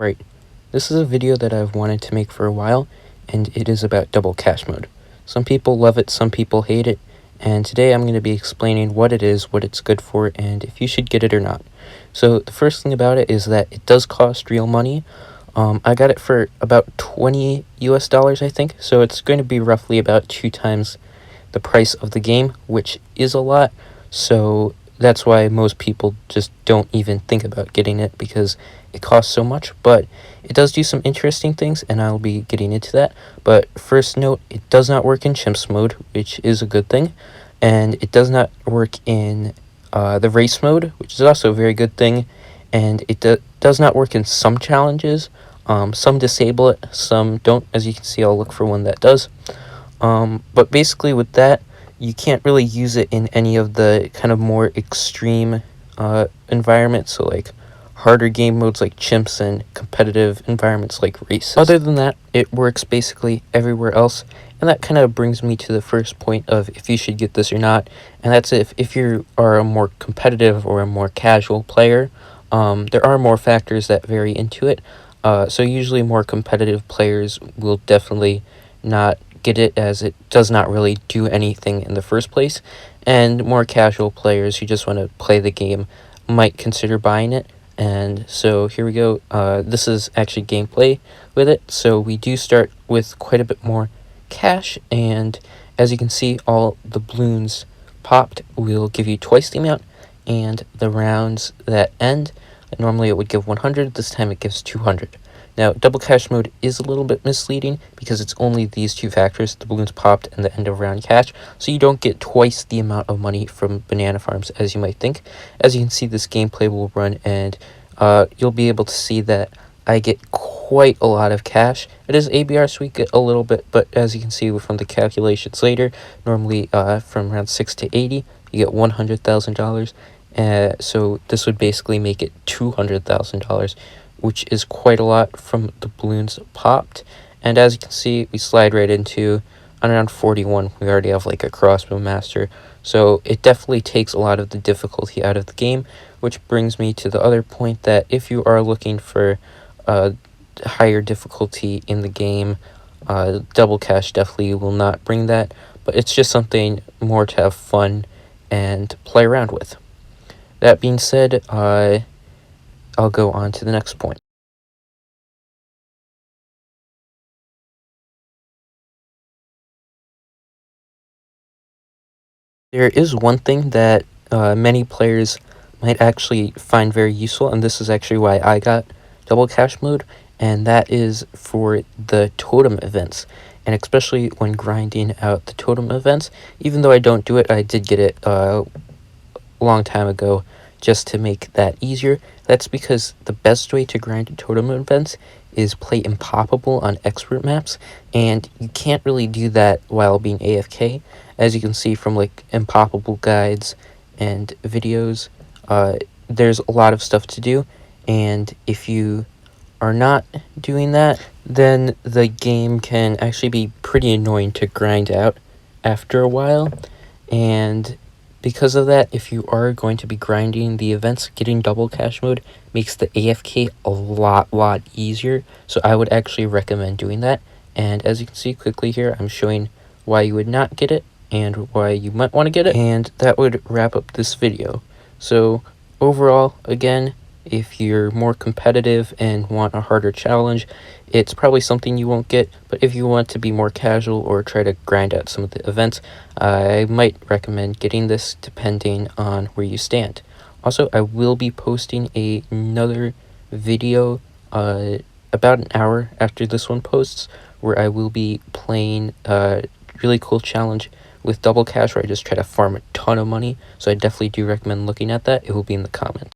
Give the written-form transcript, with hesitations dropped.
Right, this is a video that I've wanted to make for a while, and it is about double cash mode. Some people love it, some people hate it, and today I'm going to be explaining what it is, what it's good for, and if you should get it or not. So the first thing about it is that it does cost real money. I got it for about $20 US, I think, so it's going to be roughly about 2 times the price of the game, which is a lot, so that's why most people just don't even think about getting it, because it costs so much. But it does do some interesting things, and I'll be getting into that. But first note, it does not work in Chimps mode, which is a good thing, and it does not work in the race mode, which is also a very good thing, and it does not work in some challenges. Some disable it, some don't. As you can see, I'll look for one that does. But basically with that, you can't really use it in any of the kind of more extreme environments, so like harder game modes like Chimps and competitive environments like races. Other than that, it works basically everywhere else, and that kind of brings me to the first point of if you should get this or not, and that's if you are a more competitive or a more casual player. There are more factors that vary into it, so usually more competitive players will definitely not get it, as it does not really do anything in the first place, and more casual players who just want to play the game might consider buying it. And so here we go. This is actually gameplay with it. So we do start with quite a bit more cash, and as you can see, all the balloons popped will give you twice the amount, and the rounds that end, normally it would give 100, this time it gives 200. Now, double cash mode is a little bit misleading because it's only these two factors, the balloons popped and the end of round cash, so you don't get twice the amount of money from banana farms as you might think. As you can see, this gameplay will run, and you'll be able to see that I get quite a lot of cash. It is ABR, so we get a little bit, but as you can see from the calculations later, normally from around 6 to 80, you get $100,000. So this would basically make it $200,000, which is quite a lot from the balloons popped. And as you can see, we slide right into on around 41. We already have like a crossbow master, so it definitely takes a lot of the difficulty out of the game, which brings me to the other point that if you are looking for higher difficulty in the game, double cash definitely will not bring that, but it's just something more to have fun and play around with. That being said, I'll go on to the next point. There is one thing that many players might actually find very useful, and this is actually why I got double cash mode, and that is for the totem events, and especially when grinding out the totem events. Even though I don't do it, I did get it a long time ago just to make that easier. That's because the best way to grind totem events is play impoppable on expert maps, and you can't really do that while being AFK. As you can see from like impoppable guides and videos, there's a lot of stuff to do, and if you are not doing that, then the game can actually be pretty annoying to grind out after a while. And because of that, if you are going to be grinding the events, getting double cash mode makes the AFK a lot easier, so I would actually recommend doing that. And as you can see quickly here, I'm showing why you would not get it and why you might want to get it, and that would wrap up this video. So overall, again, if you're more competitive and want a harder challenge, it's probably something you won't get. But if you want to be more casual or try to grind out some of the events, I might recommend getting this depending on where you stand. Also, I will be posting another video about an hour after this one posts, where I will be playing a really cool challenge with double cash where I just try to farm a ton of money. So I definitely do recommend looking at that. It will be in the comments.